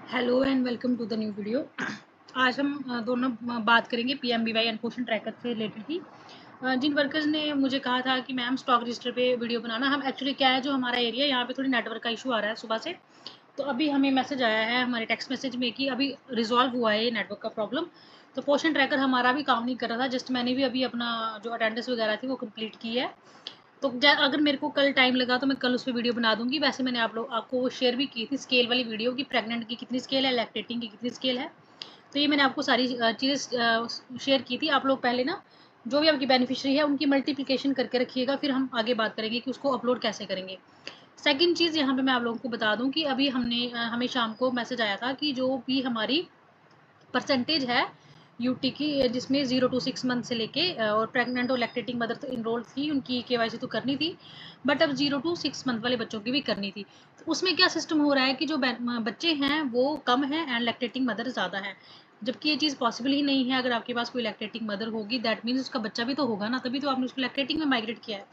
Hello and welcome to the new video. आज हम दोनों बात करेंगे पीएमबीवाई एंड पोषण ट्रैकर से रिलेटेड ही। जिन वर्कर्स ने मुझे कहा था कि मैम स्टॉक रजिस्टर पे वीडियो बनाना, हम एक्चुअली क्या है, जो हमारा एरिया यहाँ पे थोड़ी नेटवर्क का इशू आ रहा है सुबह से, तो अभी हमें मैसेज आया है हमारे टेक्स्ट मैसेज में कि अभी रिजॉल्व हुआ है ये नेटवर्क का प्रॉब्लम। तो पोषण ट्रैकर हमारा भी काम नहीं कर रहा था। जस्ट मैंने भी अभी अपना जो अटेंडेंस वगैरह थी वो कंप्लीट की है। तो अगर मेरे को कल टाइम लगा तो मैं कल उस पर वीडियो बना दूंगी। वैसे मैंने आपको वो शेयर भी की थी स्केल वाली वीडियो की, प्रेग्नेंट की कितनी स्केल है, लैक्टेटिंग की कितनी स्केल है। तो ये मैंने आपको सारी चीज़ें शेयर की थी। आप लोग पहले ना जो भी आपकी बेनिफिशियरी है उनकी मल्टीप्लिकेशन करके रखिएगा, फिर हम आगे बात करेंगे कि उसको अपलोड कैसे करेंगे। सेकंड चीज़ यहाँ पे मैं आप लोगों को बता दूं कि अभी हमें शाम को मैसेज आया था कि जो भी हमारी परसेंटेज है यूटी की, जिसमें 0 to 6 मंथ से लेके और प्रेग्नेंट और लैक्टेटिंग मदर तो इनरोल थी, उनकी केवाईसी तो करनी थी, बट अब 0 to 6 मंथ वाले बच्चों की भी करनी थी। तो उसमें क्या सिस्टम हो रहा है कि जो बच्चे हैं वो कम है एंड लैक्टेटिंग मदर ज़्यादा है, जबकि ये चीज़ पॉसिबल ही नहीं है। अगर आपके पास कोई लैक्टेटिंग मदर होगी दैट मीन्स उसका बच्चा भी तो होगा ना, तभी तो आपने उसको लैक्टेटिंग में माइग्रेट किया है।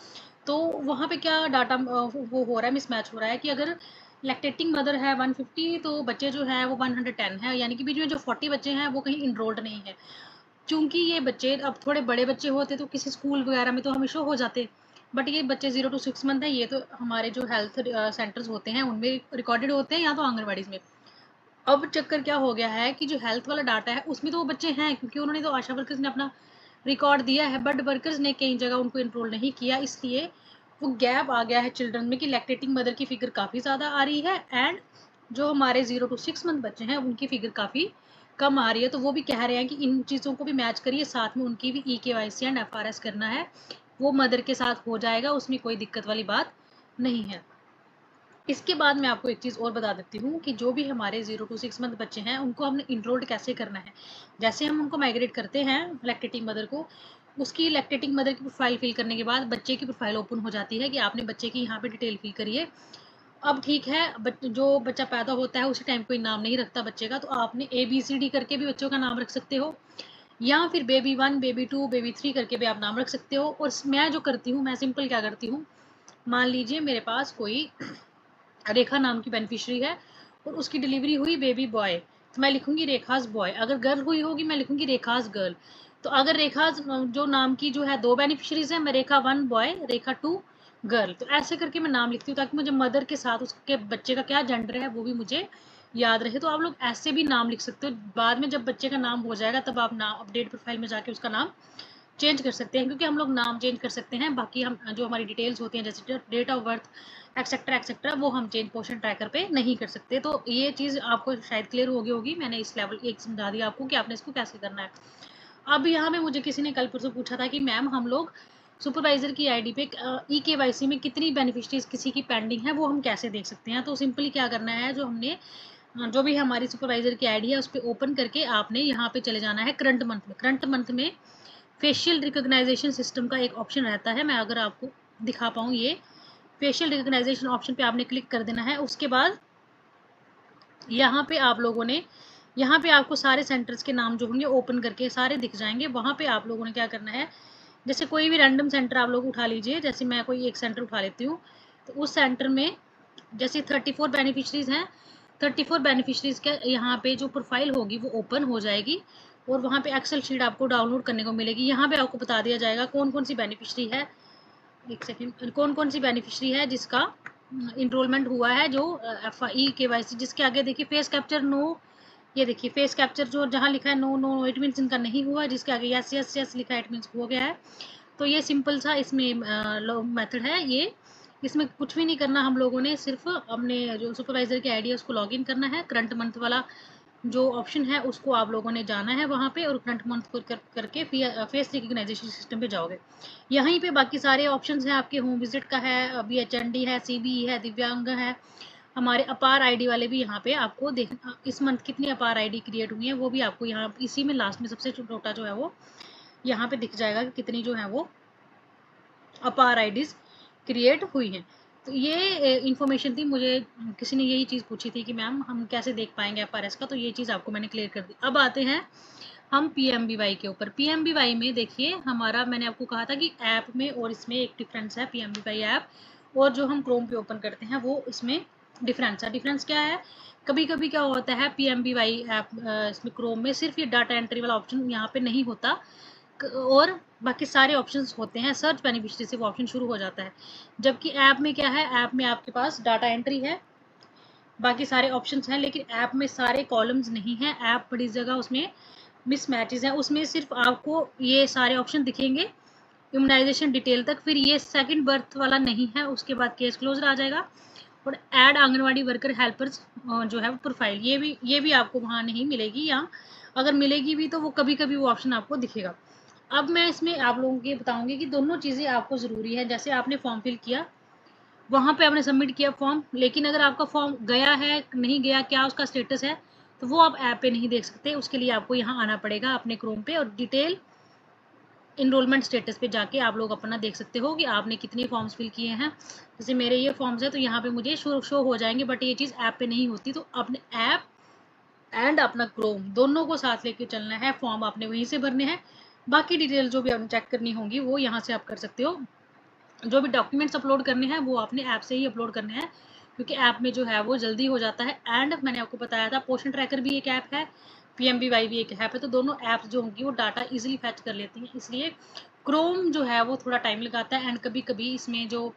तो वहाँ पे क्या डाटा वो हो रहा है, मिसमैच हो रहा है कि अगर लैक्टेटिंग मदर है 150 तो बच्चे जो है वो 110 है, यानी कि बीच में जो 40 बच्चे हैं वो कहीं इनरोल्ड नहीं है। चूंकि ये बच्चे अब थोड़े बड़े बच्चे होते तो किसी स्कूल वगैरह में तो हम शो हो जाते, बट ये बच्चे 0 to 6 मंथ है, ये तो हमारे जो हेल्थ सेंटर्स होते हैं उनमें रिकॉर्डेड होते हैं या तो आंगनबाड़ी में। अब चक्कर क्या हो गया है कि जो हेल्थ वाला डाटा है उसमें तो वो बच्चे हैं, क्योंकि उन्होंने तो आशा वर्कर्स ने अपना रिकॉर्ड दिया है, बट वर्कर्स ने कई जगह उनको इनरोल नहीं किया, इसलिए वो गैप आ गया है चिल्ड्रन में कि लैक्टेटिंग मदर की फिगर काफ़ी ज़्यादा आ रही है एंड जो हमारे 0 to 6 मंथ बच्चे हैं उनकी फिगर काफ़ी कम आ रही है। तो वो भी कह रहे हैं कि इन चीज़ों को भी मैच करिए, साथ में उनकी भी EKYC एंड FRS करना है, वो मदर के साथ हो जाएगा, उसमें कोई दिक्कत वाली बात नहीं है। इसके बाद मैं आपको एक चीज़ और बता देती हूँ कि जो भी हमारे 0 to 6 मंथ बच्चे हैं उनको हमने इनरोल्ड कैसे करना है। जैसे हम उनको माइग्रेट करते हैं लैक्टेटिंग मदर को, उसकी लैक्टेटिंग मदर की प्रोफाइल फिल करने के बाद बच्चे की प्रोफाइल ओपन हो जाती है कि आपने बच्चे की यहाँ पे डिटेल फिल करिए। अब ठीक है, जो बच्चा पैदा होता है उसी टाइम कोई नाम नहीं रखता बच्चे का, तो आपने ABCD करके भी बच्चों का नाम रख सकते हो, या फिर बेबी 1 बेबी 2 बेबी 3 करके भी आप नाम रख सकते हो। और मैं जो करती हूँ, मैं सिंपल क्या करती हूँ, मान लीजिए मेरे पास कोई रेखा नाम की बेनिफिशियरी है और उसकी डिलीवरी हुई बेबी बॉय, तो मैं लिखूंगी रेखाज बॉय। अगर गर्ल हुई होगी मैं लिखूंगी रेखाज गर्ल। तो अगर रेखाज जो नाम की जो है 2 बेनिफिशरीज है, मैं रेखा 1 बॉय रेखा 2 गर्ल, तो ऐसे करके मैं नाम लिखती हूँ ताकि मुझे मदर के साथ उसके बच्चे का क्या जेंडर है वो भी मुझे याद रहे। तो आप लोग ऐसे भी नाम लिख सकते हो, बाद में जब बच्चे का नाम हो जाएगा तब आप नाम अपडेट प्रोफाइल में जाके उसका नाम चेंज कर सकते हैं, क्योंकि हम लोग नाम चेंज कर सकते हैं, बाकी हम जो हमारी डिटेल्स होती हैं जैसे date of birth etcetera etcetera वो हम चेंज पोषण ट्रैकर पे नहीं कर सकते। तो ये चीज़ आपको शायद क्लियर हो गई होगी, मैंने इस लेवल एक समझा दिया आपको कि आपने इसको कैसे करना है। अब यहाँ में मुझे किसी ने कल परसों पूछा था कि मैम हम लोग सुपरवाइजर की आईडी पे EKYC में कितनी बेनिफिशरीज किसी की पेंडिंग है वो हम कैसे देख सकते हैं। तो सिंपली क्या करना है, जो हमने जो भी हमारी सुपरवाइजर की आईडी है उस पर ओपन करके आपने यहाँ पे चले जाना है करंट मंथ में। करंट मंथ में फेशियल रिकॉग्नाइजेशन सिस्टम का एक ऑप्शन रहता है, मैं अगर आपको दिखा पाऊँ, ये फेशियल रिकॉग्नाइजेशन ऑप्शन पे आपने क्लिक कर देना है। उसके बाद यहाँ पे आप लोगों ने, यहाँ पे आपको सारे सेंटर्स के नाम जो होंगे ओपन करके सारे दिख जाएंगे। वहाँ पे आप लोगों ने क्या करना है, जैसे कोई भी रैंडम सेंटर आप लोग उठा लीजिए, जैसे मैं कोई एक सेंटर उठा लेती हूँ, तो उस सेंटर में जैसे 34 बेनिफिशरीज हैं, 34 बेनिफिशरीज का यहाँ पे जो प्रोफाइल होगी वो ओपन हो जाएगी और वहाँ पे एक्सेल शीट आपको डाउनलोड करने को मिलेगी। यहाँ पे आपको बता दिया जाएगा कौन कौन सी बेनिफिशरी है, एक सेकेंड, कौन कौन सी बेनिफिशरी है जिसका इनरोलमेंट हुआ है, जो EKYC, जिसके आगे देखिए फेस कैप्चर नो, ये देखिए फेस कैप्चर जो जहाँ लिखा है नो नो इट मीन्स इनका नहीं हुआ, जिसके आगे यस यस यस लिखा है इट मीन्स हो गया है। तो ये सिंपल सा इसमें मेथड है ये, इसमें कुछ भी नहीं करना हम लोगों ने, सिर्फ अपने जो सुपरवाइजर की आईडी है उसको लॉगिन करना है, करंट मंथ वाला जो ऑप्शन है उसको आप लोगों ने जाना है वहाँ पे और करंट मंथ को करके फेस रिकग्नाइजेशन सिस्टम पे जाओगे। यहीं पे बाकी सारे ऑप्शंस हैं आपके, होम विजिट का है, BHND है, CBE है, दिव्यांग है, हमारे अपार आईडी वाले भी यहाँ पे आपको देखना, इस मंथ कितनी अपार आईडी क्रिएट हुई है वो भी आपको यहाँ इसी में लास्ट में सबसे छोटा जो है वो यहाँ पे दिख जाएगा कि कितनी जो है वो अपार आईडीज क्रिएट हुई हैं। तो ये इन्फॉर्मेशन थी, मुझे किसी ने यही चीज़ पूछी थी कि मैम हम कैसे देख पाएंगे FRS का, तो ये चीज़ आपको मैंने क्लियर कर दी। अब आते हैं हम PMBY के ऊपर। PMBY में देखिए हमारा, मैंने आपको कहा था कि ऐप में और इसमें एक डिफरेंस है। PMBY ऐप और जो हम क्रोम पे ओपन करते हैं वो इसमें डिफरेंस है। डिफरेंस क्या है, कभी कभी क्या होता है PMBY ऐप इसमें क्रोम में सिर्फ ये डाटा एंट्री वाला ऑप्शन यहाँ पे नहीं होता और बाकी सारे ऑप्शंस होते हैं। सर्च बेनिफिशियरी से वो ऑप्शन शुरू हो जाता है, जबकि ऐप में क्या है, ऐप में आपके पास डाटा एंट्री है, बाकी सारे ऑप्शंस हैं, लेकिन ऐप में सारे कॉलम्स नहीं हैं। ऐप बड़ी जगह उसमें मिसमैचेस हैं, उसमें सिर्फ आपको ये सारे ऑप्शन दिखेंगे इम्यूनाइजेशन डिटेल तक, फिर ये सेकंड बर्थ वाला नहीं है, उसके बाद केस क्लोजर आ जाएगा। और ऐड आंगनवाड़ी वर्कर हेल्पर्स जो है प्रोफाइल, ये भी आपको वहाँ नहीं मिलेगी, या अगर मिलेगी भी तो वो कभी कभी वो ऑप्शन आपको दिखेगा। अब मैं इसमें आप लोगों को बताऊंगी कि दोनों चीज़ें आपको ज़रूरी है। जैसे आपने फॉर्म फिल किया, वहाँ पे आपने सबमिट किया फॉर्म, लेकिन अगर आपका फॉर्म गया है नहीं गया, क्या उसका स्टेटस है, तो वो आप ऐप पे नहीं देख सकते। उसके लिए आपको यहाँ आना पड़ेगा अपने क्रोम पे, और डिटेल इनरोलमेंट स्टेटस पे जाके आप लोग अपना देख सकते हो कि आपने कितने फॉर्म्स फिल किए हैं। जैसे मेरे ये फॉर्म्स है तो यहाँ पे मुझे शो हो जाएंगे, बट ये चीज़ ऐप पे नहीं होती। तो अपने ऐप एंड अपना क्रोम दोनों को साथ लेके चलना है। फॉर्म आपने वहीं से भरने हैं, बाकी डिटेल जो भी आपने चेक करनी होगी वो यहाँ से आप कर सकते हो। जो भी डॉक्यूमेंट्स अपलोड करने हैं वो अपने ऐप से ही अपलोड करने हैं, क्योंकि ऐप में जो है वो जल्दी हो जाता है। एंड मैंने आपको बताया था पोषण ट्रैकर भी एक ऐप है, PMBY भी एक ऐप है, तो दोनों ऐप्स जो होंगी वो डाटा इजीली फैच कर लेती हैं। इसलिए क्रोम जो है वो थोड़ा टाइम लगाता है, एंड कभी कभी इसमें जो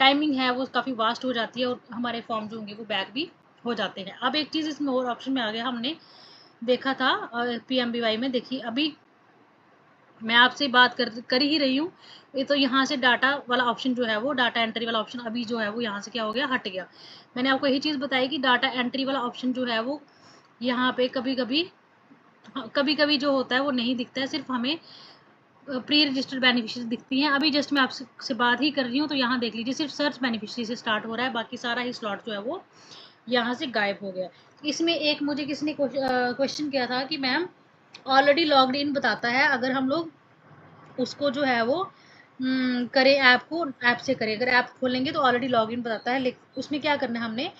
टाइमिंग है वो काफ़ी वास्ट हो जाती है, और हमारे फॉर्म जो होंगे वो बैक भी हो जाते हैं। अब एक चीज़ इसमें और ऑप्शन में आ गया, हमने देखा था PMBY में, देखिए अभी मैं आपसे बात कर ही रही हूँ, ये तो यहाँ से डाटा वाला ऑप्शन जो है वो डाटा एंट्री वाला ऑप्शन अभी जो है वो यहाँ से क्या हो गया, हट गया। मैंने आपको यही चीज़ बताई कि डाटा एंट्री वाला ऑप्शन जो है वो यहाँ पे कभी कभी जो होता है वो नहीं दिखता है, सिर्फ हमें प्री रजिस्टर्ड बेनिफिशियरी दिखती हैं। अभी जस्ट मैं आपसे बात ही कर रही हूँ, तो यहाँ देख लीजिए सिर्फ सर्च बेनिफिशियरी से स्टार्ट हो रहा है, बाकी सारा ही स्लॉट जो है वो यहाँ से गायब हो गया। इसमें एक मुझे किसी ने क्वेश्चन किया था कि मैम ऑलरेडी लॉग्ड इन बताता है, अगर हम लोग उसको जो है वो करें, ऐप को ऐप से करें, अगर ऐप खोलेंगे तो ऑलरेडी लॉगिन बताता है, लेकिन उसमें क्या करना है,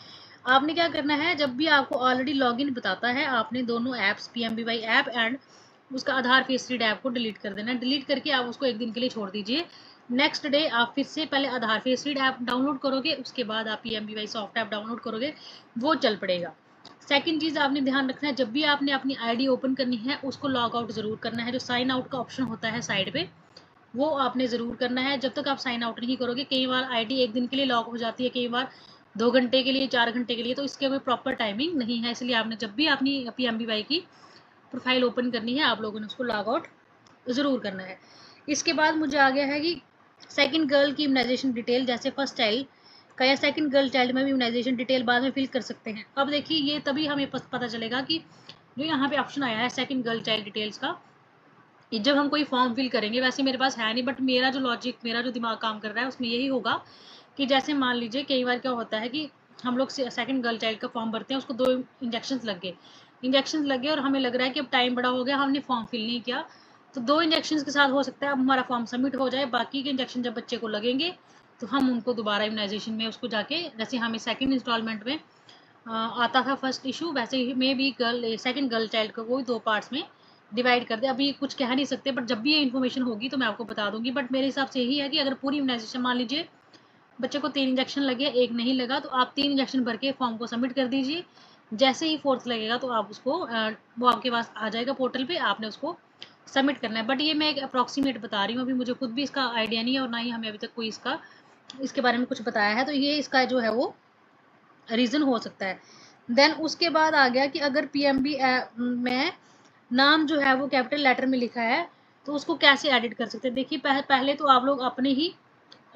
आपने क्या करना है, जब भी आपको ऑलरेडी लॉगिन बताता है, आपने दोनों ऐप्स PMBY ऐप एंड उसका आधार फेस रीड ऐप को डिलीट कर देना है। डिलीट करके आप उसको एक दिन के लिए छोड़ दीजिए। नेक्स्ट डे आप फिर से पहले आधार फेस रीड ऐप डाउनलोड करोगे, उसके बाद आप PMBY सॉफ्ट ऐप डाउनलोड करोगे, वो चल पड़ेगा। सेकंड चीज़ आपने ध्यान रखना है, जब भी आपने अपनी आईडी ओपन करनी है उसको लॉग आउट ज़रूर करना है। जो साइन आउट का ऑप्शन होता है साइड पे, वो आपने ज़रूर करना है। जब तक आप साइन आउट नहीं करोगे, कई बार आईडी एक दिन के लिए लॉक हो जाती है, कई बार 2 घंटे के लिए, 4 घंटे के लिए, तो इसके कोई प्रॉपर टाइमिंग नहीं है। इसलिए आपने जब भी अपनी PMBY की प्रोफाइल ओपन करनी है, आप लोगों ने उसको लॉग आउट ज़रूर करना है। इसके बाद मुझे आ गया है कि सेकंड गर्ल की इम्यूनाइजेशन डिटेल, जैसे फर्स्ट चाइल्ड का या सेकंड गर्ल चाइल्ड में भी इम्यूनाइजेशन डिटेल बाद में फिल कर सकते हैं। अब देखिए ये तभी हमें पता चलेगा कि जो यहाँ पे ऑप्शन आया है सेकंड गर्ल चाइल्ड डिटेल्स का, जब हम कोई फॉर्म फिल करेंगे, वैसे मेरे पास है नहीं, बट मेरा जो लॉजिक, मेरा जो दिमाग काम कर रहा है उसमें यही होगा कि जैसे मान लीजिए कई बार क्या होता है कि हम लोग सेकंड गर्ल चाइल्ड का फॉर्म भरते हैं, उसको 2 इंजेक्शन लगे और हमें लग रहा है कि अब टाइम बड़ा हो गया, हमने फॉर्म फिल नहीं किया, तो 2 इंजेक्शन के साथ हो सकता है अब हमारा फॉर्म सबमिट हो जाए। बाकी के इंजेक्शन जब बच्चे को लगेंगे तो हम उनको दोबारा इम्यूनाइजेशन में उसको जाके, जैसे हमें सेकेंड इंस्टॉलमेंट में आता था फर्स्ट इशू, वैसे ही में भी सेकंड गर्ल चाइल्ड को कोई 2 पार्ट्स में डिवाइड कर दे। अभी कुछ कह नहीं सकते, बट जब भी ये इन्फॉर्मेशन होगी तो मैं आपको बता दूंगी। बट मेरे हिसाब से यही है कि अगर पूरी इम्यूनाइजेशन, मान लीजिए बच्चे को 3 इंजेक्शन लगे, 1 नहीं लगा, तो आप 3 इंजेक्शन भर के फॉर्म को सबमिट कर दीजिए। जैसे ही 4th लगेगा तो आप उसको वो आपके पास आ जाएगा पोर्टल पे, आपने उसको सबमिट करना है। बट ये मैं एक अप्रॉक्सीमेट बता रही हूँ, अभी मुझे खुद भी इसका आइडिया नहीं है, और ना ही हमें अभी तक कोई इसके बारे में कुछ बताया है, तो ये इसका जो है वो रीज़न हो सकता है। देन उसके बाद आ गया कि अगर PMB में नाम जो है वो कैपिटल लेटर में लिखा है, तो उसको कैसे एडिट कर सकते हैं। देखिए पहले तो आप लोग अपने ही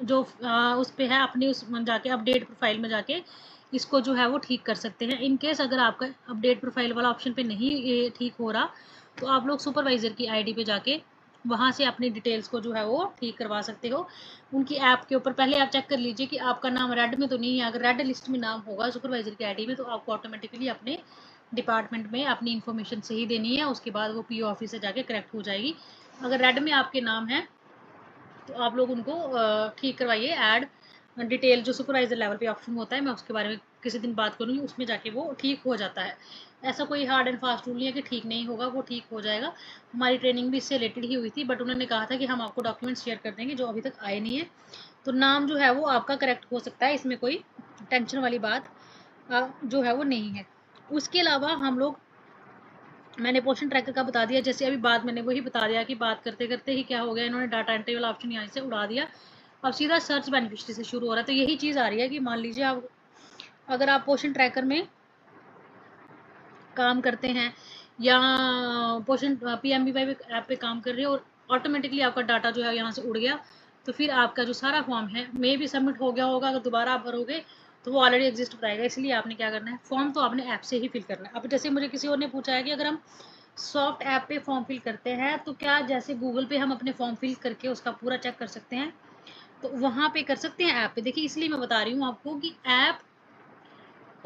जो उस पे है, अपने उस जाके अपडेट प्रोफाइल में जाके इसको जो है वो ठीक कर सकते हैं। इन केस अगर आपका अपडेट प्रोफाइल वाला ऑप्शन पे नहीं ये ठीक हो रहा, तो आप लोग सुपरवाइज़र की आईडी पे जाके वहाँ से अपनी डिटेल्स को जो है वो ठीक करवा सकते हो। उनकी ऐप के ऊपर पहले आप चेक कर लीजिए कि आपका नाम रेड में तो नहीं है। अगर रेड लिस्ट में नाम होगा सुपरवाइज़र की आईडी में, तो आपको ऑटोमेटिकली अपने डिपार्टमेंट में अपनी इन्फॉर्मेशन सही देनी है, उसके बाद वो PO ऑफिस से जाके करेक्ट हो जाएगी। अगर रेड में आपके नाम है तो आप लोग उनको ठीक करवाइए। ऐड डिटेल जो सुपरवाइजर लेवल पे ऑप्शन होता है, मैं उसके बारे में किसी दिन बात करूँगी, उसमें जाके वो ठीक हो जाता है। ऐसा कोई हार्ड एंड फास्ट रूल नहीं है कि ठीक नहीं होगा, वो ठीक हो जाएगा। हमारी ट्रेनिंग भी इससे रिलेटेड ही हुई थी, बट उन्होंने कहा था कि हम आपको डॉक्यूमेंट्स शेयर कर देंगे जो अभी तक आए नहीं है। तो नाम जो है वो आपका करेक्ट हो सकता है, इसमें कोई टेंशन वाली बात जो है वो नहीं है। उसके अलावा हम लोग, मैंने पोर्शन ट्रैकर का बता दिया, जैसे अभी बात मैंने वही बता दिया कि बात करते करते ही क्या हो गया, इन्होंने डाटा एंट्री वाला ऑप्शन यहाँ से उड़ा दिया। अब सीधा सर्च बेनिफिशियरी से शुरू हो रहा है। तो यही चीज़ आ रही है कि मान लीजिए आप, अगर आप पोर्शन ट्रैकर में काम करते हैं या पोर्शन PMBY ऐप पे काम कर रहे हो और ऑटोमेटिकली आपका डाटा जो है यहाँ से उड़ गया, तो फिर आपका जो सारा फॉर्म है मे भी सबमिट हो गया होगा। अगर दोबारा आप भरोगे तो वो ऑलरेडी एग्जिस्ट बताएगा। इसलिए आपने क्या करना है, फॉर्म तो आपने ऐप से ही फिल करना है। अब जैसे मुझे किसी और ने पूछा है कि अगर हम सॉफ्ट ऐप पे फॉर्म फिल करते हैं तो क्या जैसे गूगल पे हम अपने फॉर्म फिल करके उसका पूरा चेक कर सकते हैं, तो वहाँ पे कर सकते हैं ऐप पे। देखिए इसलिए मैं बता रही हूँ आपको कि ऐप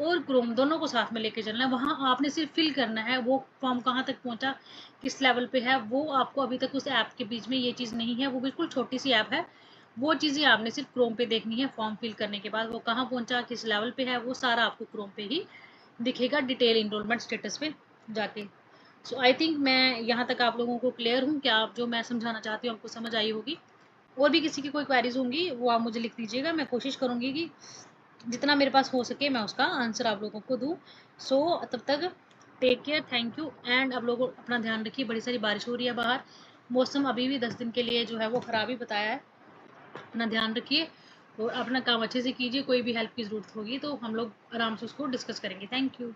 और क्रोम दोनों को साथ में लेके चलना है। वहाँ आपने सिर्फ फिल करना है, वो फॉर्म कहाँ तक पहुँचा, किस लेवल पे है, वो आपको अभी तक उस ऐप के बीच में ये चीज़ नहीं है। वो बिल्कुल छोटी सी ऐप है, वो चीज़ें आपने सिर्फ क्रोम पे देखनी है। फॉर्म फिल करने के बाद वो कहाँ पहुँचा, किस लेवल पे है, वो सारा आपको क्रोम पे ही दिखेगा, डिटेल इनरोलमेंट स्टेटस पे जाके। सो आई थिंक मैं यहाँ तक आप लोगों को क्लियर हूँ। क्या आप जो मैं समझाना चाहती हूँ आपको समझ आई होगी। और भी किसी की कोई क्वेरीज होंगी वो आप मुझे लिख दीजिएगा, मैं कोशिश करूँगी कि जितना मेरे पास हो सके मैं उसका आंसर आप लोगों को दूँ। सो तब तक take care, thank you and आप लोग अपना ध्यान रखिए। बड़ी सारी बारिश हो रही है बाहर, मौसम अभी भी 10 दिन के लिए जो है वो ख़राब ही बताया है। अपना ध्यान रखिए और अपना काम अच्छे से कीजिए। कोई भी हेल्प की ज़रूरत होगी तो हम लोग आराम से उसको डिस्कस करेंगे। Thank you.